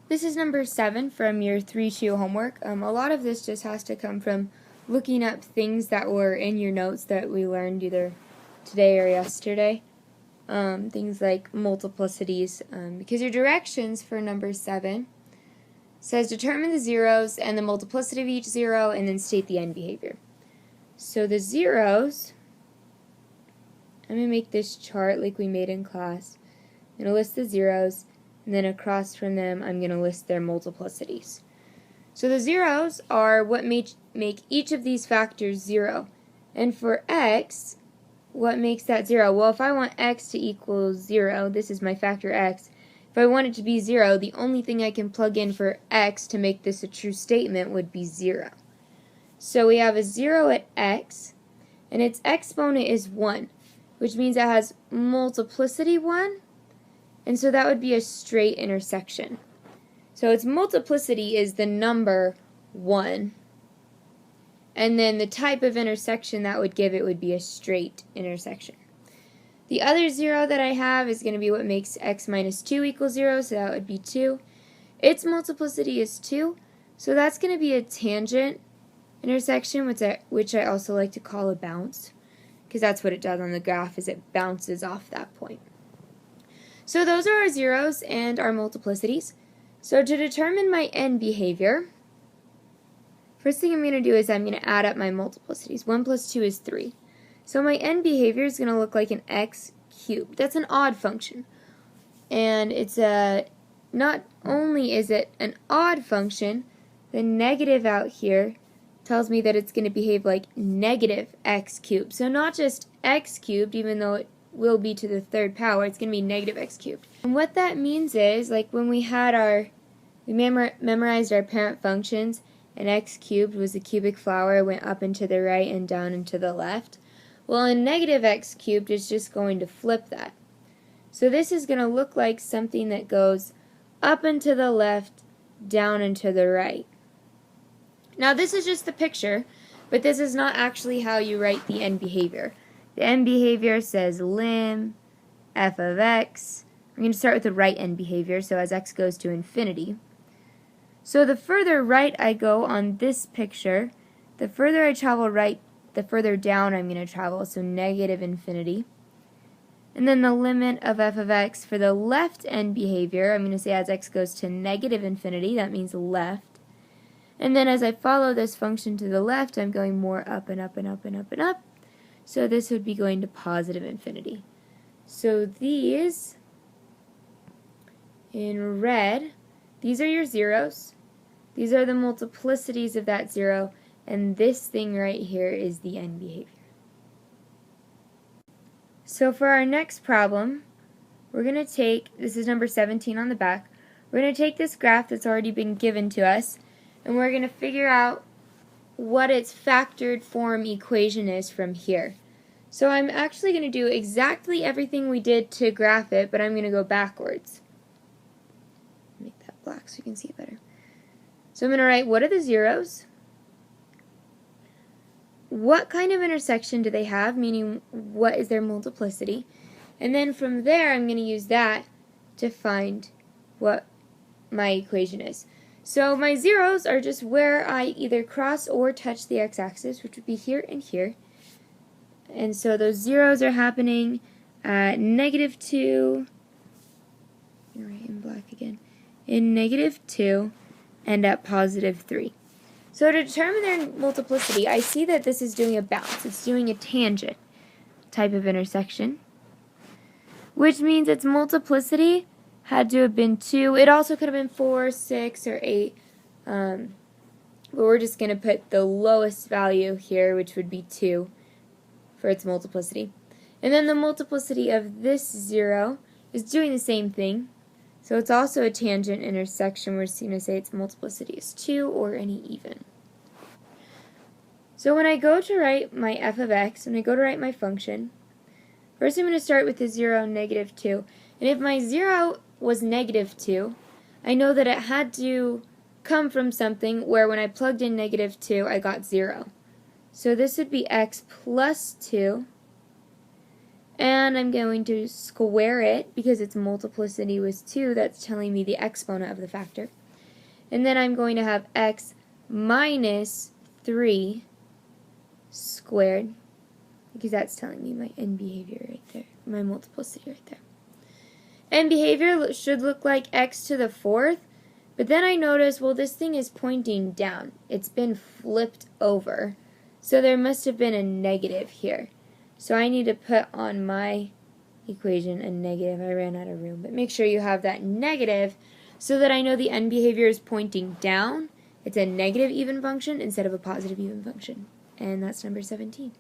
This is number 7 from your 3-2 homework. A lot of this just has to come from looking up things that were in your notes that we learned either today or yesterday. Things like multiplicities, because your directions for number 7 says determine the zeros and the multiplicity of each zero and then state the end behavior. So the zeros, I'm going to make this chart like we made in class. I'm going to list the zeros, and then across from them I'm going to list their multiplicities. So the zeros are what make each of these factors 0. And for x, what makes that 0? Well, if I want x to equal 0, this is my factor x. If I want it to be 0, the only thing I can plug in for x to make this a true statement would be 0. So we have a 0 at x, and its exponent is 1, which means it has multiplicity 1, and so that would be a straight intersection. So its multiplicity is the number 1, and then the type of intersection that would give it would be a straight intersection. The other 0 that I have is going to be what makes x minus 2 equal 0, so that would be 2. Its multiplicity is 2, so that's going to be a tangent intersection, which I also like to call a bounce, because that's what it does on the graph, is it bounces off that point. So those are our zeros and our multiplicities. So to determine my end behavior, first thing I'm going to do is I'm going to add up my multiplicities. 1 plus 2 is 3. So my end behavior is going to look like an x cubed. That's an odd function. And it's not only is it an odd function, the negative out here tells me that it's going to behave like negative x cubed. So not just x cubed, even though it will be to the third power, it's going to be negative x cubed. And what that means is, like when we had we memorized our parent functions, and x cubed was a cubic flower, it went up and to the right and down and to the left. Well, in negative x cubed, it's just going to flip that. So this is going to look like something that goes up and to the left, down and to the right. Now this is just the picture, but this is not actually how you write the end behavior. The end behavior says lim f of x. We're going to start with the right end behavior, so as x goes to infinity. So the further right I go on this picture, the further I travel right, the further down I'm going to travel, so negative infinity. And then the limit of f of x for the left end behavior, I'm going to say as x goes to negative infinity, that means left. And then as I follow this function to the left, I'm going more up and up and up and up and up. So this would be going to positive infinity. So these, in red, these are your zeros. These are the multiplicities of that 0. And this thing right here is the end behavior. So for our next problem, we're going to take, this is number 17 on the back, we're going to take this graph that's already been given to us, and we're going to figure out what its factored form equation is from here. So I'm actually going to do exactly everything we did to graph it, but I'm going to go backwards. Make that black so you can see it better. So I'm going to write, what are the zeros? What kind of intersection do they have, meaning what is their multiplicity? And then from there I'm going to use that to find what my equation is. So my zeros are just where I either cross or touch the x-axis, which would be here and here. And so those zeros are happening at negative 2, write in black again, in negative 2 and at positive 3. So to determine their multiplicity, I see that this is doing a bounce. It's doing a tangent type of intersection, which means its multiplicity had to have been 2. It also could have been 4, 6, or 8. But we're just going to put the lowest value here, which would be 2 for its multiplicity. And then the multiplicity of this 0 is doing the same thing. So it's also a tangent intersection. We're just going to say its multiplicity is 2 or any even. So when I go to write my f of x, when I go to write my function, first I'm going to start with the 0, negative 2. And if my 0 was negative 2, I know that it had to come from something where when I plugged in negative 2, I got 0. So this would be x plus 2. And I'm going to square it because its multiplicity was 2. That's telling me the exponent of the factor. And then I'm going to have x minus 3 squared, because that's telling me my end behavior right there, my multiplicity right there. End behavior should look like x to the 4th, but then I notice, well, this thing is pointing down. It's been flipped over, so there must have been a negative here. So I need to put on my equation a negative. I ran out of room, but make sure you have that negative so that I know the end behavior is pointing down. It's a negative even function instead of a positive even function. And that's number 17.